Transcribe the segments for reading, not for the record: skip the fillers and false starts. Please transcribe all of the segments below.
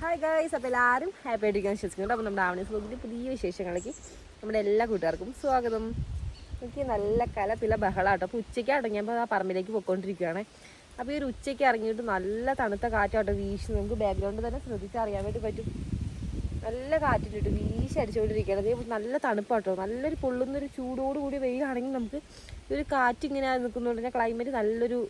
Hi guys, അപ്പോൾ എല്ലാവരും happy ആയിട്ടിരിക്കാൻ വിശ്വസിക്കുന്നുണ്ട്. അപ്പോൾ നമ്മുടെ ആവണീസ് വ്ലോഗിൻ്റെ പുതിയ വിശേഷങ്ങളിലേക്ക് നമ്മുടെ എല്ലാ കൂട്ടുകാർക്കും സ്വാഗതം. എനിക്ക് നല്ല കലപ്പില ബഹളാട്ടോ. അപ്പോൾ ഉച്ചയ്ക്ക് അടങ്ങിയപ്പോൾ ആ പറമ്പിലേക്ക് പോയിക്കൊണ്ടിരിക്കുകയാണ്. അപ്പോൾ ഈ ഒരു ഉച്ചയ്ക്ക് ഇറങ്ങിയിട്ട് നല്ല തണുത്ത കാറ്റാട്ടോ വീശി. നമുക്ക് ബാക്ക്ഗ്രൗണ്ട് തന്നെ ശ്രദ്ധിച്ചറിയാൻ വേണ്ടി പറ്റും. നല്ല കാറ്റിട്ടിട്ട് വീശി അടിച്ചുകൊണ്ടിരിക്കുകയാണ്. അതേ നല്ല തണുപ്പാട്ടോ, നല്ലൊരു പൊള്ളുന്നൊരു ചൂടോടുകൂടി വെയിലാണെങ്കിൽ നമുക്ക് ഈ ഒരു കാറ്റിങ്ങനെ നിൽക്കുന്നതുകൊണ്ട് തന്നെ ക്ലൈമറ്റ് നല്ലൊരു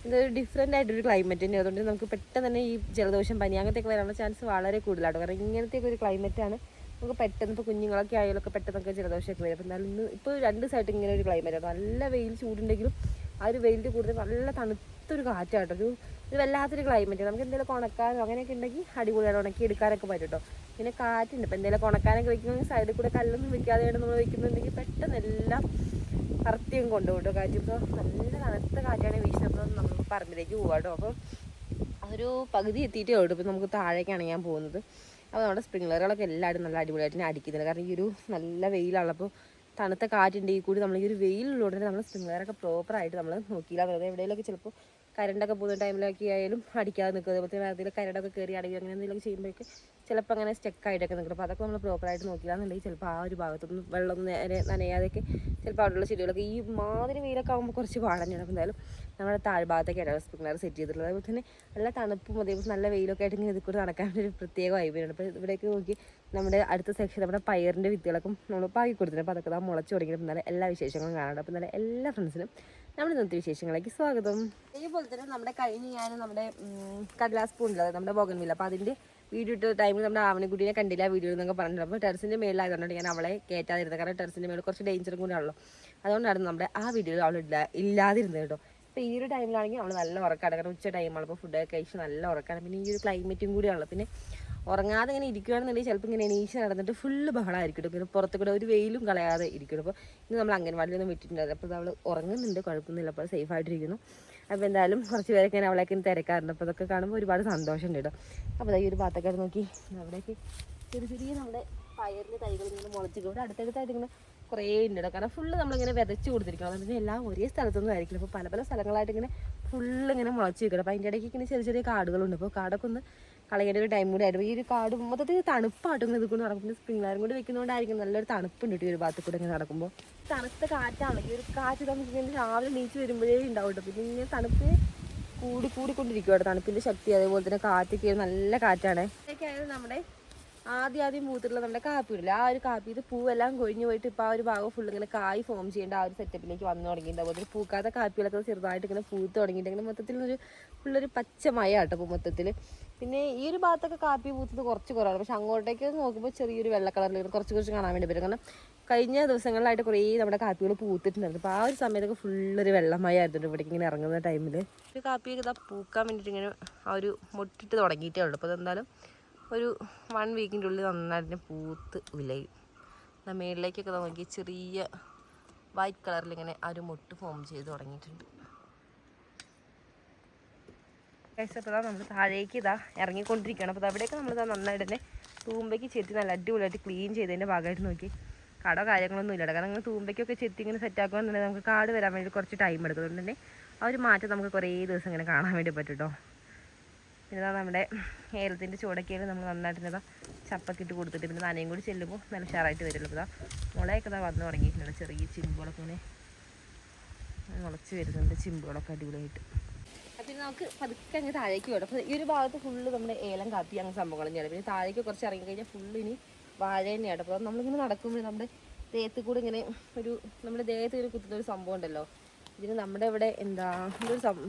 ഇതൊരു ഡിഫറെൻ്റ് ആയിട്ടൊരു ക്ലൈമറ്റ് തന്നെ. അതുകൊണ്ട് നമുക്ക് പെട്ടെന്ന് തന്നെ ഈ ജലദോഷം, പനി അങ്ങനത്തെയൊക്കെ വരാനുള്ള ചാൻസ് വളരെ കൂടുതലാണ്. കാരണം ഇങ്ങനത്തെയൊക്കെ ഒരു ക്ലൈമറ്റാണ് നമുക്ക് പെട്ടെന്ന് ഇപ്പോൾ കുഞ്ഞുങ്ങളൊക്കെ ആയാലൊക്കെ പെട്ടെന്നൊക്കെ ജലദോഷമൊക്കെ വരും. അപ്പോൾ എന്നാലും ഇപ്പോൾ 2 സൈഡ് ഇങ്ങനെ ഒരു ക്ലൈമറ്റാണ്. നല്ല വെയിൽ ചൂടുണ്ടെങ്കിലും ആ ഒരു വെയിലിൻ്റെ കൂടുതൽ നല്ല തണുത്തൊരു കാറ്റാട്ടോ. ഒരു വല്ലാത്തൊരു ക്ലൈമറ്റ്. നമുക്ക് എന്തെങ്കിലും ഉണക്കാനോ അങ്ങനെയൊക്കെ ഉണ്ടെങ്കിൽ അടിപൊളിയാണ്, ഉണക്കി എടുക്കാനൊക്കെ പറ്റും കേട്ടോ. പിന്നെ കാറ്റുണ്ട്. ഇപ്പോൾ എന്തെങ്കിലും ഉണക്കാനൊക്കെ വയ്ക്കണമെങ്കിൽ സൈഡിൽ കൂടെ കല്ലൊന്നും വെക്കാതെയാണ് നമ്മൾ വയ്ക്കുന്നുണ്ടെങ്കിൽ പെട്ടെന്ന് എല്ലാം കറക്റ്റിയും കൊണ്ടുപോകും കാറ്റ്. ഇപ്പോൾ നല്ല തണുത്ത കാറ്റാണ് വീശുന്നത്. നമ്മൾ പറമ്പിലേക്ക് പോകാം കേട്ടോ. അപ്പോൾ അതൊരു പകുതി എത്തിയിട്ടേ ഉള്ളൂ. ഇപ്പോൾ നമുക്ക് താഴേക്കാണ് ഞാൻ പോകുന്നത്. അപ്പോൾ നമ്മുടെ സ്പ്രിംഗ്ലറുകളൊക്കെ എല്ലാവരും നല്ല അടിപൊളിയായിട്ട് ഞാൻ അടിക്കുന്നില്ല. കാരണം ഈ ഒരു നല്ല വെയിലാണ്. അപ്പോൾ തണുത്ത കാറ്റുണ്ടെങ്കിൽ കൂടി നമ്മൾ ഈ ഒരു വെയിലുള്ളതുകൊണ്ട് നമ്മൾ സ്പ്രിംഗ്ലറൊക്കെ പ്രോപ്പറായിട്ട് നമ്മൾ നോക്കിയില്ല. വെറുതെ എവിടെയെങ്കിലൊക്കെ ചിലപ്പോൾ കറണ്ടൊക്കെ പോകുന്ന ടൈമിലൊക്കെ ആയാലും അടിക്കാതെ നിൽക്കുക. അതേപോലെ വേറെ കരണ്ടൊക്കെ കയറിയാണെങ്കിൽ അങ്ങനെ എന്തെങ്കിലുമൊക്കെ ചെയ്യുമ്പോഴേക്ക് ചിലപ്പോൾ അങ്ങനെ സ്റ്റക്കായിട്ടൊക്കെ നിൽക്കും. അപ്പോൾ അതൊക്കെ നമ്മൾ പ്രോപ്പറായിട്ട് നോക്കിയില്ലാന്നുണ്ടെങ്കിൽ ചിലപ്പോൾ ആ ഒരു ഭാഗത്തൊന്നും വെള്ളം നേരെ നനയാതെയൊക്കെ ചിലപ്പോൾ അവിടെയുള്ള ചെടികളൊക്കെ ഈ മാതിരി വെയിലൊക്കെ ആകുമ്പോൾ കുറച്ച് പാടഞ്ഞാണ്. അപ്പോൾ എന്തായാലും നമ്മുടെ താഴ്ഭാഗത്തേക്കാണ് സ്പ്രിംഗ്ലർ സെറ്റ് ചെയ്തിട്ടുള്ളത്. അതുപോലെ തന്നെ നല്ല തണുപ്പും അതേപോലെ നല്ല വെയിലൊക്കെ ആയിട്ട് ഇങ്ങനെ ഇത് കൂടെ നടക്കാൻ ഒരു പ്രത്യേക വൈബാണ്. അപ്പോൾ ഇവിടേക്ക് നോക്കി നമ്മുടെ അടുത്ത സെക്ഷൻ നമ്മുടെ പയറിൻ്റെ വിത്തുകളൊക്കെ നമ്മൾ പാകി കൊടുത്തിട്ടുണ്ട്. അപ്പോൾ അതൊക്കെ മുളച്ച് തുടങ്ങിയിട്ട് നല്ല എല്ലാ വിശേഷങ്ങളും കാണാറുണ്ട്. അപ്പോൾ നല്ല എല്ലാ ഫ്രണ്ട്സിനും നമ്മുടെ ഇന്നത്തെ വിശേഷങ്ങളിലേക്ക് സ്വാഗതം. അതേപോലെ തന്നെ നമ്മുടെ കഴിഞ്ഞ് ഞാൻ നമ്മുടെ കടലാസ് പൂണ്ടത് നമ്മുടെ ബോഗൻവില്ല. അപ്പോൾ അതിൻ്റെ വീഡിയോ ഇട്ട ടൈമിൽ നമ്മുടെ ആവണിക്കുട്ടീനെ കണ്ടില്ല വീഡിയോ എന്നൊക്കെ പറഞ്ഞിട്ടുണ്ട്. അപ്പോൾ ടെറസിൻ്റെ മേളിലായതുകൊണ്ട് ഞാൻ അവളെ കയറ്റാതിരുന്നത്. കാരണം ടെറസിൻ്റെ മേളിൽ കുറച്ച് ഡേഞ്ചറും കൂടെ ആണല്ലോ. അതുകൊണ്ടാണ് നമ്മുടെ ആ വീഡിയോയിൽ അവൾ ഇല്ലാതിരുന്നത് കേട്ടോ. അപ്പോൾ ഈ ഒരു ടൈമിലാണെങ്കിൽ അവൾ നല്ല ഉറക്കാണ്. കാരണം ഉച്ച ടൈമാണ്. അപ്പോൾ ഫുഡൊക്കെ കഴിച്ച് നല്ല ഉറക്കാണ്. പിന്നെ ഈ ഒരു ക്ലൈമറ്റും കൂടിയാണല്ലോ. പിന്നെ ഉറങ്ങാതെ ഇങ്ങനെ ഇരിക്കുകയാണെന്നുണ്ടെങ്കിൽ ചിലപ്പോൾ ഇങ്ങനെ എണീച്ച് നടന്നിട്ട് ഫുള്ള് ബഹളമായിരിക്കും. പിന്നെ പുറത്ത് കൂടെ ഒരു വെയിലും കളയാതെ ഇരിക്കണം. അപ്പോൾ ഇന്ന് നമ്മൾ അംഗൻവാടിയിലൊന്നും വിട്ടിട്ടുണ്ടായിരുന്നു. അപ്പോൾ അവൾ ഉറങ്ങുന്നുണ്ട്, കുഴപ്പമൊന്നുമില്ല. അപ്പോൾ സേഫായിട്ടിരിക്കുന്നു. അപ്പോൾ എന്തായാലും കുറച്ച് പേരൊക്കെ ഞാൻ അവളേക്ക് തിരക്കാറുണ്ട്. അപ്പോൾ അതൊക്കെ കാണുമ്പോൾ ഒരുപാട് സന്തോഷമുണ്ട് കേട്ടോ. അപ്പോൾ ഈ ഒരു ഭാഗത്തൊക്കെ നോക്കി അവിടേക്ക് ചെറിയ നമ്മുടെ പയറിൻ്റെ തൈകൾ ഇങ്ങനെ മുളച്ചിട്ട് ഇവിടെ അടുത്തടുത്തായിട്ട് ഇങ്ങനെ കുറേ ഉണ്ട് കേട്ടോ. കാരണം ഫുള്ള് നമ്മളിങ്ങനെ വിതച്ച് കൊടുത്തിരിക്കണം. അതുകൊണ്ട് എല്ലാം ഒരേ സ്ഥലത്തൊന്നും ആയിരിക്കില്ല. അപ്പോൾ പല സ്ഥലങ്ങളായിട്ട് ഇങ്ങനെ ഫുള്ള് ഇങ്ങനെ മുളച്ച് വെക്കണം. അപ്പോൾ അതിൻ്റെ ഇടയ്ക്ക് ഇങ്ങനെ ചെറിയ കാടുകളുണ്ട്. അപ്പോൾ കാടൊക്കെ ഒന്ന് കളയേണ്ട ഒരു ടൈം കൂടി ആയിരുന്നു. ഈ ഒരു കാട് മൊത്തത്തിൽ തണുപ്പായിട്ടും ഇങ്ങനെ ഇതുകൊണ്ട് നടക്കുമ്പോൾ സ്പ്രിംഗ്ലറും കൂടി വെക്കുന്നതുകൊണ്ടായിരിക്കും നല്ലൊരു തണുപ്പുണ്ട് ഈ ഒരു ഭാഗത്ത് കൂടെ ഇങ്ങനെ നടക്കുമ്പോൾ. തണുത്ത കാറ്റാണ്. ഈ ഒരു കാറ്റ് നമുക്ക് രാവിലെ നീച്ച് വരുമ്പോഴേ ഉണ്ടാവും കേട്ടോ. പിന്നെ ഇങ്ങനെ തണുപ്പ് കൂടിക്കൊണ്ടിരിക്കും കേട്ടോ. തണുപ്പിൻ്റെ ശക്തി അതേപോലെ തന്നെ കാറ്റൊക്കെ നല്ല കാറ്റാണ്. ഇതൊക്കെ ആയത് നമ്മുടെ ആദ്യം പൂത്തിട്ടുള്ള നമ്മുടെ കാപ്പി ഇടില്ല. ആ ഒരു കാപ്പി ഇത് പൂവെല്ലാം കൊഴിഞ്ഞു പോയിട്ട് ഇപ്പോൾ ആ ഒരു ഭാഗം ഫുള്ള് ഇങ്ങനെ കായ് ഫോം ചെയ്യേണ്ട ആ ഒരു സെറ്റപ്പിലേക്ക് വന്നു തുടങ്ങിയിട്ടുണ്ട്. അതുപോലെ പൂക്കാത്ത കാപ്പികളൊക്കെ ചെറുതായിട്ട് ഇങ്ങനെ പൂത്ത് തുടങ്ങിയിട്ടുണ്ട്. മൊത്തത്തിൽ ഫുള്ളൊരു പച്ചമയ കേട്ടോ ഇപ്പോൾ മൊത്തത്തിൽ. പിന്നെ ഈ ഒരു ഭാഗത്തൊക്കെ കാപ്പി പൂത്തത് കുറച്ച് കുറവാണ്. പക്ഷെ അങ്ങോട്ടേക്ക് നോക്കുമ്പോൾ ചെറിയൊരു വെള്ള കളറിൽ കുറച്ച് കാണാൻ വേണ്ടി പറ്റും. കാരണം കഴിഞ്ഞ ദിവസങ്ങളിലായിട്ട് കുറേ നമ്മുടെ കാപ്പികൾ പൂത്തിട്ടുണ്ടായിരുന്നു. അപ്പോൾ ആ ഒരു സമയത്തൊക്കെ ഫുള്ളൊരു വെള്ളമയായിരുന്നു ഇവിടേക്ക് ഇങ്ങനെ ഇറങ്ങുന്ന ടൈമിൽ. ഒരു കാപ്പിയൊക്കെ ഇതാ പൂക്കാൻ വേണ്ടിയിട്ട് ഇങ്ങനെ ആ ഒരു മുട്ടിട്ട് തുടങ്ങിയിട്ടേ ഉള്ളൂ. അപ്പോൾ അതെന്തായാലും ഒരു 1 വീക്കിൻ്റെ ഉള്ളിൽ നന്നായിട്ട് പൂത്ത് വിലയും. മേളിലേക്കൊക്കെ നോക്കി ചെറിയ വൈറ്റ് കളറിൽ ഇങ്ങനെ ആ ഒരു മുട്ട് ഫോം ചെയ്ത് തുടങ്ങിയിട്ടുണ്ട്. അപ്പോൾ നമ്മൾ താഴേക്ക് ഇറങ്ങിക്കൊണ്ടിരിക്കുകയാണ്. അപ്പോൾ അവിടെയൊക്കെ നമ്മൾ നന്നായിട്ട് തന്നെ തൂമ്പയ്ക്ക് ചെത്തി നല്ല അടിപൊളിയായിട്ട് ക്ലീൻ ചെയ്തതിൻ്റെ ഭാഗമായിട്ട് നോക്കി കട കാര്യങ്ങളൊന്നും ഇല്ല. കാരണം നിങ്ങൾ തൂമ്പയ്ക്കൊക്കെ ചെത്തി ഇങ്ങനെ സെറ്റാക്കുകയെന്നുണ്ടെങ്കിൽ നമുക്ക് കാട് വരാൻ വേണ്ടി കുറച്ച് ടൈം എടുക്കും. അതുകൊണ്ട് തന്നെ ആ ഒരു മാറ്റം നമുക്ക് കുറേ ദിവസം ഇങ്ങനെ കാണാൻ വേണ്ടി പറ്റും കേട്ടോ. പിന്നെ നമ്മുടെ ഏലത്തിൻ്റെ ചൂടൊക്കെയാണ് നമ്മൾ നന്നായിട്ട് ചപ്പൊക്കെ ഇട്ട് കൊടുത്തിട്ട് പിന്നെ നനയും കൂടി ചെല്ലുമ്പോൾ നല്ല ഉഷാറായിട്ട് വരുള്ളൂ. അപ്പോൾ മുളയൊക്കെ വന്ന് തുടങ്ങിയിട്ടുണ്ട്. ചെറിയ ചിമ്പുകളൊക്കെ ഇങ്ങനെ മുളച്ച് വരുന്നുണ്ട്. ചിമ്പുകളൊക്കെ അടിപൊളിയായിട്ട്. പിന്നെ നമുക്ക് പതുക്കെ അങ്ങ് താഴേക്ക് വേണം. അപ്പോൾ ഈ ഒരു ഭാഗത്ത് ഫുള്ള് നമ്മുടെ ഏലം കാപ്പി അങ്ങനെ സംഭവങ്ങളും ചെയ്യണം. പിന്നെ താഴേക്ക് കുറച്ച് ഇറങ്ങി കഴിഞ്ഞാൽ ഫുള്ള് ഇനി വാഴ തന്നെയാണ്. അപ്പോൾ നമ്മളിങ്ങനെ നടക്കുമ്പോൾ നമ്മുടെ ദേഹത്ത് കൂടെ ഇങ്ങനെ നമ്മുടെ ദേഹത്ത് ഇങ്ങനെ കുത്തുന്നൊരു സംഭവം ഉണ്ടല്ലോ. ഇതിന് നമ്മുടെ ഇവിടെ എന്തൊരു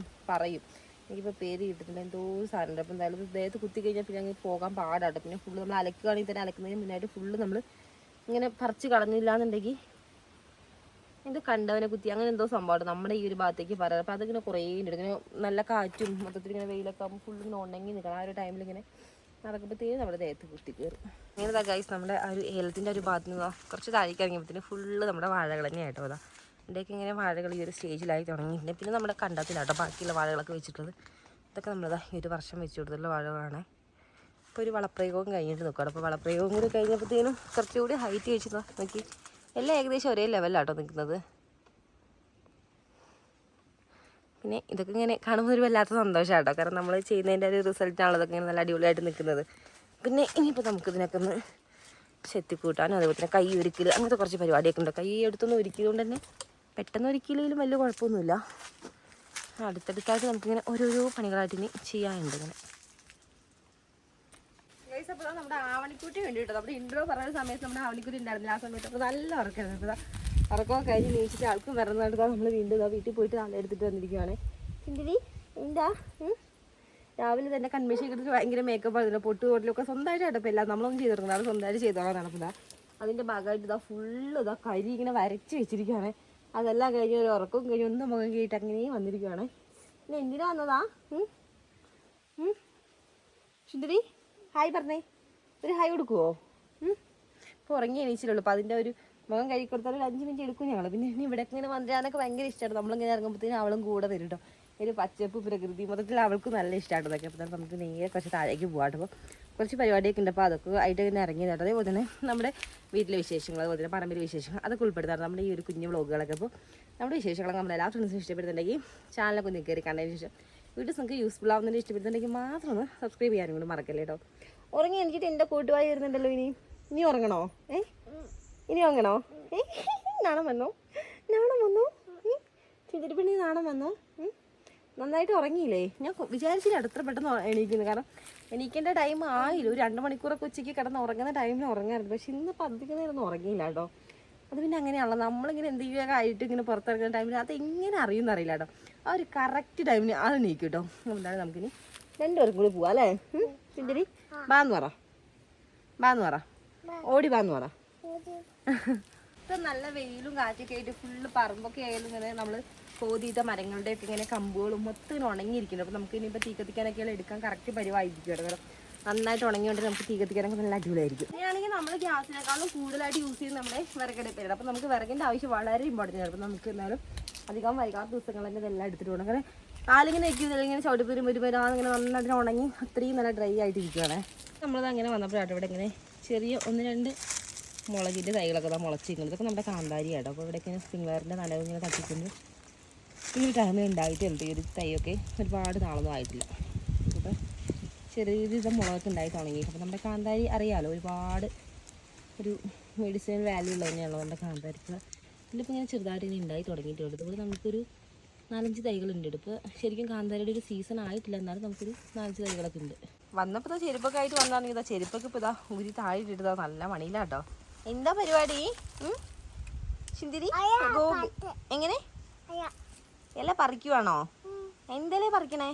പറയും, എനിക്കിപ്പോൾ പേര് കിട്ടുന്നില്ല, എന്തോ ഒരു സാധനമുണ്ട്. അപ്പോൾ എന്തായാലും ദേഹത്ത് കുത്തി കഴിഞ്ഞാൽ പിന്നെ അങ്ങ് പോകാൻ പാടാട്ടോ. പിന്നെ ഫുള്ള് നമ്മൾ അലക്കുകയാണെങ്കിൽ തന്നെ അലക്കുന്നതിന് മുന്നായിട്ട് ഫുള്ള് നമ്മൾ ഇങ്ങനെ പറിച്ച് കളഞ്ഞില്ല എന്നുണ്ടെങ്കിൽ എന്തോ കണ്ടവനെ കുത്തി അങ്ങനെ എന്തോ സംഭവമാണ് നമ്മുടെ ഈ ഒരു ഭാഗത്തേക്ക് പറയാറ്. അപ്പോൾ അതിങ്ങനെ കുറേ ഉണ്ട്. ഇങ്ങനെ നല്ല കാറ്റും മൊത്തത്തിൽ ഇങ്ങനെ വെയിലൊക്കെ ആകുമ്പോൾ ഫുള്ള് ഇങ്ങനെ ഉണങ്ങി നിൽക്കണം. ആ ഒരു ടൈമിൽ ഇങ്ങനെ നടക്കുമ്പോഴത്തേക്കും നമ്മുടെ ദേഹത്ത് കുത്തി കയറും. ഇങ്ങനെ ഗൈസ് നമ്മുടെ ആ ഒരു ഏലത്തിൻ്റെ ഒരു ഭാഗത്ത് നിന്ന് കുറച്ച് താഴേക്ക് ഇറങ്ങിയപ്പോഴത്തേന് ഫുള്ള് നമ്മുടെ വാഴകൾ തന്നെയായിട്ടോ. അതാ ഇവിടേക്ക് ഇങ്ങനെ വാഴകൾ ഈ ഒരു സ്റ്റേജിലായി തുടങ്ങിയിട്ടുണ്ട്. പിന്നെ നമ്മുടെ കണ്ടത്തിലാട്ടോ ബാക്കിയുള്ള വാഴകളൊക്കെ വെച്ചിട്ടുള്ളത്. ഇതൊക്കെ നമ്മളിതാ ഈ ഒരു വർഷം വെച്ച് കൊടുത്തുള്ള വാഴകളാണ്. ഇപ്പോൾ ഒരു വളപ്രയോഗം കഴിഞ്ഞിട്ട് നിൽക്കുകയാണ്. അപ്പോൾ വളപ്രയോഗം കൂടി കഴിഞ്ഞപ്പോഴത്തേനും കുറച്ചുകൂടി ഹൈറ്റ് വെച്ച് നോക്കി എല്ലാം ഏകദേശം ഒരേ ലെവലിലാട്ടോ നിൽക്കുന്നത്. പിന്നെ ഇതൊക്കെ ഇങ്ങനെ കാണുമ്പോൾ ഒരു വല്ലാത്ത സന്തോഷമാണ് കേട്ടോ. കാരണം നമ്മൾ ചെയ്യുന്നതിൻ്റെ ഒരു റിസൾട്ടാണല്ലോ ഇതൊക്കെ ഇങ്ങനെ നല്ല അടിപൊളിയായിട്ട് നിൽക്കുന്നത്. പിന്നെ ഇനിയിപ്പോൾ നമുക്ക് ഇതിനൊക്കെ ഒന്ന് ചെത്തിക്കൂട്ടാനും അതേപോലെ തന്നെ കൈ ഒരുക്കൽ അങ്ങനത്തെ കുറച്ച് പരിപാടിയൊക്കെ ഉണ്ട്. കൈ എടുത്തൊന്നും ഒരുക്കിയത് കൊണ്ട് തന്നെ പെട്ടെന്ന് ഒരുക്കിയില്ലെങ്കിലും വലിയ കുഴപ്പമൊന്നുമില്ല. അടുത്തടുത്തായിട്ട് നമുക്കിങ്ങനെ ഓരോരോ പണികളായിട്ട് ഇനി ചെയ്യാനുണ്ട് ഇങ്ങനെ. അപ്പോൾ നമ്മുടെ ആവണിക്കുട്ടി വേണ്ടിയിട്ടോ നമ്മുടെ ഇൻട്രോ പറയുന്ന സമയത്ത് നമ്മുടെ ആവണിക്കുട്ടി ഉണ്ടായിരുന്നില്ല. ആ സമയത്ത് അപ്പോൾ നല്ല ഉറക്കമായിരുന്നു. അപ്പോൾ ഉറക്കമൊക്കെ കഴിഞ്ഞ് നീച്ചിട്ട് ആൾക്കും വരുന്നതായിട്ട് നമ്മൾ വീണ്ടും വീട്ടിൽ പോയിട്ട് നല്ല എടുത്തിട്ട് വന്നിരിക്കുകയാണ്. ചിന്തിരി എന്താ രാവിലെ തന്നെ കൺവെൻഷൻ എടുത്തിട്ട് ഭയങ്കര മേക്കപ്പ് ആയിരുന്നു. പൊട്ട് പൊട്ടിലൊക്കെ സ്വന്തമായിട്ട് ഇപ്പോൾ എല്ലാം നമ്മളൊന്നും ചെയ്തിരുന്നത് അത് സ്വന്തമായിട്ട് ചെയ്തോളാനാണ്. അപ്പോൾ അതിൻ്റെ ഭാഗമായിട്ട് ഇതാ ഫുള്ള് ഇതാ കരി ഇങ്ങനെ വരച്ച് വെച്ചിരിക്കുകയാണ്. അതെല്ലാം കഴിഞ്ഞ് ഒരു ഉറക്കവും കഴിഞ്ഞ് ഒന്ന് മുഖം കഴിയിട്ട് അങ്ങനെയും വന്നിരിക്കുകയാണ്. പിന്നെ എന്തിനാ വന്നതാ സുന്ദരി? ഹായ് പറഞ്ഞേ, ഒരു ഹായ് കൊടുക്കുവോ? ഇപ്പോൾ ഉറങ്ങി എണീച്ചിട്ടുള്ളൂ. അപ്പോൾ അതിൻ്റെ ഒരു മുഖം കഴുകി കൊടുത്താൽ ഒരു 5 മിനിറ്റ് എടുക്കും ഞങ്ങൾ. പിന്നെ ഇവിടെ ഇങ്ങനെ വന്നിരാനൊക്കെ ഭയങ്കര ഇഷ്ടമാണ്. നമ്മളിങ്ങനെ ഇറങ്ങുമ്പോഴത്തേനും അവളും കൂടെ വരും കേട്ടോ. ഒരു പച്ചപ്പ് പ്രകൃതി മൊത്തത്തിൽ അവൾക്ക് നല്ല ഇഷ്ടമാണ് ഇതൊക്കെ. അപ്പോൾ നമുക്ക് നേരെ കുറച്ച് താഴേക്ക് പോകാം. അപ്പോൾ കുറച്ച് പരിപാടിയൊക്കെ ഉണ്ട്. അപ്പോൾ അതൊക്കെ ആയിട്ട് ഇങ്ങനെ ഇറങ്ങിയതായിട്ട്. അതേപോലെ തന്നെ നമ്മുടെ വീട്ടിലെ വിശേഷങ്ങൾ, അതുപോലെ തന്നെ പറമ്പിലെ വിശേഷങ്ങൾ അതൊക്കെ ഉൾപ്പെടുത്താറ് നമ്മുടെ ഈ ഒരു കുഞ്ഞു വ്ളോഗുകളൊക്കെ. അപ്പോൾ നമ്മുടെ വിശേഷങ്ങളൊക്കെ നമ്മുടെ എല്ലാ ഫ്രണ്ട്സിനും ഇഷ്ടപ്പെടുന്നുണ്ടെങ്കിൽ ചാനലൊക്കെ ഒന്ന് കയറി കണ്ടതിന് ശേഷം വീട്ടിൽ നിങ്ങൾക്ക് യൂസ്ഫുൾ ആവുന്നതിന് ഇഷ്ടപ്പെടുന്നുണ്ടെങ്കിൽ മാത്രം ഒന്ന് സബ്സ്ക്രൈബ് ചെയ്യാനും കൂടി മറക്കല്ലേ കേട്ടോ. ഉറങ്ങി എനിക്കിട്ട് എൻ്റെ കൂട്ടുവായി വരുന്നുണ്ടല്ലോ. ഇനി ഉറങ്ങണോ? ഇനി ഉറങ്ങണോ? നാണം വന്നോ? ചിന്തിരിപ്പിണി നാണം വന്നോ? നന്നായിട്ട് ഉറങ്ങിയില്ലേ? ഞാൻ വിചാരിച്ചില്ല അത്ര പെട്ടെന്ന് എണീക്കുന്നു. കാരണം എണീക്കേണ്ട ടൈം ആയില്ല. ഒരു 2 മണിക്കൂറൊക്കെ ഉച്ചയ്ക്ക് കിടന്ന് ഉറങ്ങുന്ന ടൈമിൽ ഉറങ്ങാറുണ്ട്. പക്ഷെ ഇന്ന് പതിക്കുന്ന നേരം ഉറങ്ങിയില്ല കേട്ടോ. അത് പിന്നെ അങ്ങനെയാണല്ലോ, നമ്മളിങ്ങനെ എന്തെങ്കിലുമൊക്കെ ആയിട്ട് ഇങ്ങനെ പുറത്തിറങ്ങുന്ന ടൈമിൽ അതെങ്ങനെ അറിയുമെന്നറിയില്ല കേട്ടോ. ആ ഒരു കറക്റ്റ് ടൈമിന് അത് നീക്കും കേട്ടോ. എന്താണ് നമുക്കിനി 2 പേർക്കും കൂടി പോവാം അല്ലേ? ചിന്തിരി ബാന്ന് പറ ഓടി ബാന്ന് പറ. ഇപ്പം നല്ല വെയിലും കാറ്റൊക്കെ ആയിട്ട് ഫുള്ള് പറമ്പൊക്കെ ആയാലും ഇങ്ങനെ നമ്മൾ കോതിയിട്ട മരങ്ങളുടെയൊക്കെ ഇങ്ങനെ കമ്പുകളും മൊത്തം ഇങ്ങനെ ഉണങ്ങിയിരിക്കുന്നു. അപ്പോൾ നമുക്ക് ഇനിയിപ്പോൾ തീ കത്തിക്കാനൊക്കെ എടുക്കാൻ കറക്റ്റ് പരിവായിരിക്കും കേട്ടോ. നന്നായിട്ട് ഉണങ്ങിയോണ്ട് നമുക്ക് തീ കത്തിക്കാനൊക്കെ നല്ല അടിപൊളിയായിരിക്കും. ഇനിയാണെങ്കിൽ നമ്മൾ ഗ്യാസിനേക്കാളും കൂടുതലായിട്ട് യൂസ് ചെയ്യുന്നത് നമ്മുടെ വിറകടുപ്പാണ്. അപ്പോൾ നമുക്ക് വിറകിൻ്റെ ആവശ്യം വളരെ ഇമ്പോർട്ടൻ്റ് ആണ്. അപ്പോൾ നമുക്ക് എന്നാലും അധികം വൈകാത്ത ദിവസങ്ങളിൽ തന്നെ ഇതെല്ലാം എടുത്തിട്ട് പോകണം. അങ്ങനെ കാലിങ്ങനെ വയ്ക്കുന്നില്ല, ഇങ്ങനെ ചവിട്ടിപ്പേരും ഒരു ഇങ്ങനെ നന്നായിട്ട് ഉണങ്ങി അത്രയും നല്ല ഡ്രൈ ആയിട്ട് ഇരിക്കുകയാണ്. നമ്മളത് അങ്ങനെ വന്നപ്പോഴാട്ടോ ഇവിടെ ഇങ്ങനെ ചെറിയ 1-2 മുളകിൻ്റെ തൈകളൊക്കെ മുളച്ചിരിക്കുന്നത്. ഇതൊക്കെ നമ്മുടെ കാന്താരിയാട്ടോ. അപ്പോൾ ഇവിടെ ഇങ്ങനെ സ്പ്രിംഗ് വെയറിൻ്റെ നനവ് ഇങ്ങനെ തട്ടിക്കൊണ്ട് ഈ ഒരു ടൈമിൽ ഉണ്ടായിട്ടുണ്ട്. ഈ ഒരു തൈയൊക്കെ ഒരുപാട് നാളൊന്നും ആയിട്ടില്ല. അപ്പോൾ ചെറിയ രീതിയിൽ മുളകൊക്കെ ഉണ്ടായി തുടങ്ങി. അപ്പോൾ നമ്മുടെ കാന്താരി അറിയാമല്ലോ, ഒരുപാട് ഒരു മെഡിസിൻ വാല്യൂ ഉള്ളത് തന്നെയാണല്ലോ നമ്മുടെ കാന്താരിക്ക്. ഇതിലിപ്പോൾ ഇങ്ങനെ ചെറുതായിട്ട് ഇങ്ങനെ ഉണ്ടായി തുടങ്ങിയിട്ടുണ്ട്. അതുപോലെ നമുക്കൊരു 4-5 തൈകളുണ്ട്. ഇപ്പോൾ ശരിക്കും കാന്താരിയുടെ ഒരു സീസൺ ആയിട്ടില്ല, എന്നാലും നമുക്കൊരു 4-5 തൈകളൊക്കെ ഉണ്ട്. വന്നപ്പോൾ ചെരുപ്പൊക്കെ ആയിട്ട് വന്നാണെങ്കിൽ ഇതാ ചെരുപ്പൊക്കെ ഇപ്പോൾ ഇതാ ഊരി താഴെ ഇട്ടിട്ട് നല്ല മണിയിലാട്ടോ. എന്താ പരിപാടി ചിന്തിരി? ഗോപി എങ്ങനെ ഇല പറിക്കുവാണോ? എന്തല്ലേ പറിക്കണേ?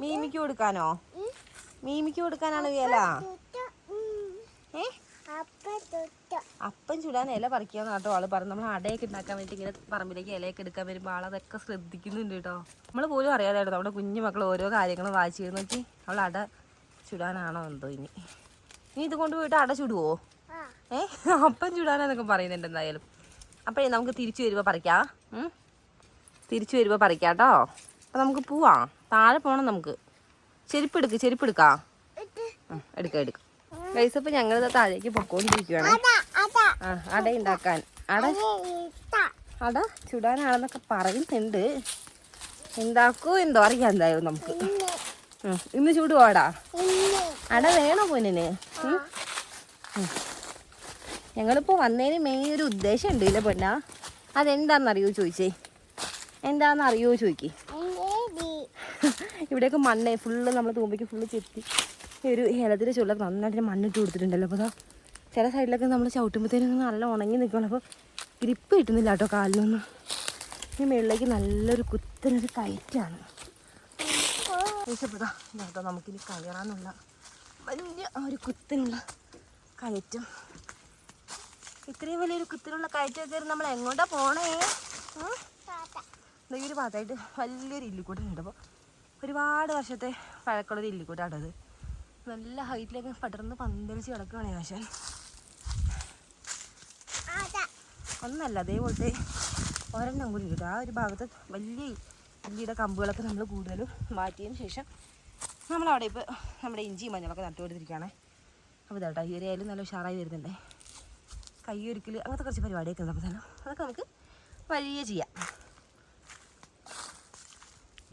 മീമിക്ക് കൊടുക്കാനോ? മീമിക്ക് കൊടുക്കാനാണ് ഇല? അപ്പം ചുടാൻ ഇല പറിക്കാന്ന് കേട്ടോ ആള് പറഞ്ഞു. നമ്മൾ അടയൊക്കെ ഉണ്ടാക്കാൻ വേണ്ടി ഇങ്ങനെ പറമ്പിലേക്ക് ഇലയൊക്കെ എടുക്കാൻ വരുമ്പോൾ ആളതൊക്കെ ശ്രദ്ധിക്കുന്നുണ്ട് കേട്ടോ. നമ്മൾ പോലും അറിയാതെ കേട്ടോ നമ്മുടെ കുഞ്ഞു മക്കൾ ഓരോ കാര്യങ്ങളും വായിച്ചു നോക്കി അവൾ അട ചുടാനാണോ എന്തോ. ഇനി ഇത് കൊണ്ടുപോയിട്ട് അട ചുടുവോ? അപ്പം ചുടാനാന്നൊക്കെ പറയുന്നുണ്ട്. എന്തായാലും അപ്പോഴേ നമുക്ക് തിരിച്ചു വരുമ്പോൾ പറിക്കാം. തിരിച്ചു വരുമ്പോൾ പറിക്കാം കേട്ടോ. അപ്പം നമുക്ക് പോവാം, താഴെ പോകണം നമുക്ക്. ചെരുപ്പെടുക്കാം. എടുക്കാം. ഗൈസ് അപ്പോൾ ഞങ്ങളിത് താഴേക്ക് പൊക്കോണ്ടിരിക്കുകയാണ് അട ഉണ്ടാക്കാൻ. അട ചുടാനാണെന്നൊക്കെ പറയുന്നുണ്ട്. എന്താക്കോ എന്തോ അറിയാം. എന്തായാലും നമുക്ക് ഇന്ന് ചുടുവോ അട വേണോ പൊന്നിന്? ഞങ്ങളിപ്പോൾ വന്നതിന് മെയിൻ ഒരു ഉദ്ദേശം ഉണ്ട് ഇല്ല പൊന്ന. അതെന്താണെന്നറിയോ ചോദിച്ചേ? എന്താണെന്നറിയോ ചോദിക്കേ? ഇവിടെയൊക്കെ മണ്ണേ ഫുള്ള് നമ്മൾ തൂമ്പയ്ക്ക് ഫുള്ള് ചെത്തി ഒരു ഏലത്തിൻ്റെ ചുള്ളൊക്കെ നന്നായിട്ട് മണ്ണിട്ട് കൊടുത്തിട്ടുണ്ടല്ലോ. അപ്പോൾ അതാ ചില സൈഡിലൊക്കെ നമ്മൾ ചവിട്ടുമ്പോഴത്തേനും നല്ല ഉണങ്ങി നിൽക്കണം. അപ്പോൾ ഗ്രിപ്പ് കിട്ടുന്നില്ല കേട്ടോ കാലിനൊന്നും. ഈ മുകളിലേക്ക് നല്ലൊരു കുത്തനൊരു കയറ്റാണ്. ഇഷ്ടപ്പെടാം കേട്ടോ. നമുക്കിനി കയറാനുള്ള വലിയ ഒരു കുത്തനുള്ള കയറ്റം. ഇത്രയും വലിയൊരു കുത്തനുള്ള കയറ്റം കയറി നമ്മൾ എങ്ങോട്ടാ പോണേ? ഈ ഒരു ഭാഗത്തായിട്ട് വലിയൊരു ഇല്ലിക്കൂട്ടുണ്ട്. അപ്പോൾ ഒരുപാട് വർഷത്തെ പഴക്കമുള്ളൊരു ഇല്ലിക്കൂട്ടാണത്. നല്ല ഹൈറ്റിലേക്ക് പടർന്ന് പന്തലിച്ച് കിടക്കുകയാണ് ആശാൻ. ഒന്നല്ല, അതേപോലത്തെ ഒരെണ്ണം കൂടി കിട്ടും. ആ ഒരു ഭാഗത്ത് വലിയ ഇല്ലിയുടെ കമ്പുകളൊക്കെ നമ്മൾ കൂടുതലും മാറ്റിയതിന് ശേഷം നമ്മളവിടെ ഇപ്പോൾ നമ്മുടെ ഇഞ്ചിയും മഞ്ഞളൊക്കെ നട്ടുകൊടുത്തിരിക്കുകയാണ്. അപ്പോൾ ഇതാട്ടോ ഈ ഒരു ആയാലും നല്ല ഉഷാറായി വരുന്നുണ്ട്. കയ്യൊരുക്കൽ അങ്ങനത്തെ കുറച്ച് പരിപാടിയൊക്കെ ഉണ്ട്. അപ്പോൾ തന്നെ അതൊക്കെ നമുക്ക് വഴിയേ ചെയ്യാം.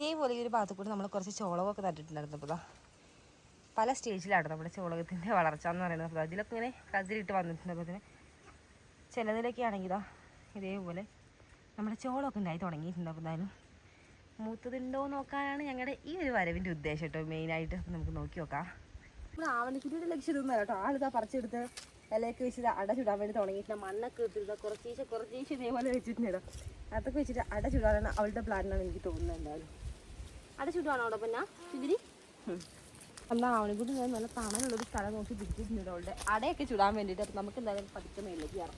ഇതേപോലെ ഈ ഒരു ഭാഗത്ത് കൂടി നമ്മൾ കുറച്ച് ചോളമൊക്കെ നട്ടിട്ടുണ്ടായിരുന്നു. അപ്പോൾ പല സ്റ്റേജിലാണ് നമ്മുടെ ചോളകത്തിൻ്റെ വളർച്ച എന്ന് പറയുന്നത്. അപ്പോൾ അതിലൊക്കെ ഇങ്ങനെ കതിരിട്ട് വന്നിട്ടുണ്ട്. അപ്പോൾ അതിന് ചിലതിലൊക്കെ ആണെങ്കിലോ ഇതേപോലെ നമ്മുടെ ചോളമൊക്കെ ഉണ്ടായി തുടങ്ങിയിട്ടുണ്ട്. അപ്പോൾ എന്തായാലും മൂത്തതുണ്ടോ നോക്കാനാണ് ഞങ്ങളുടെ ഈ ഒരു വരവിൻ്റെ ഉദ്ദേശം കേട്ടോ, മെയിനായിട്ട്. നമുക്ക് നോക്കി നോക്കാം. നമ്മൾ ആവണിക്കുട്ടിയുടെ ലക്ഷ്യം ഇതൊന്നും കേട്ടോ. ആളിതാ പറിച്ചെടുത്ത് ഇലയൊക്കെ വെച്ചിട്ട് അട ചുടാൻ വേണ്ടി തുടങ്ങിയിട്ടില്ല. മണ്ണൊക്കെ ഇട്ടിരുന്ന കുറച്ചീശെ ഇതേപോലെ വെച്ചിട്ടുണ്ട്. അതൊക്കെ വെച്ചിട്ട് അട ചുടാനാണ് അവളുടെ പ്ലാനാണ് എനിക്ക് തോന്നുന്നത്. എന്തായാലും അട ചുടുവാണോ അവിടെ പിന്നെ ഇതിരി എന്നാൽ ആവണിക്കുട്ടി ഞാൻ നല്ല തണലുള്ളൊരു സ്ഥലം നോക്കി പിടിച്ചിട്ടുണ്ട് അവളുടെ അടയൊക്കെ ചുടാൻ വേണ്ടിയിട്ട്. അപ്പം നമുക്ക് എന്തായാലും പതുക്കെ മേലേക്ക് കയറാം.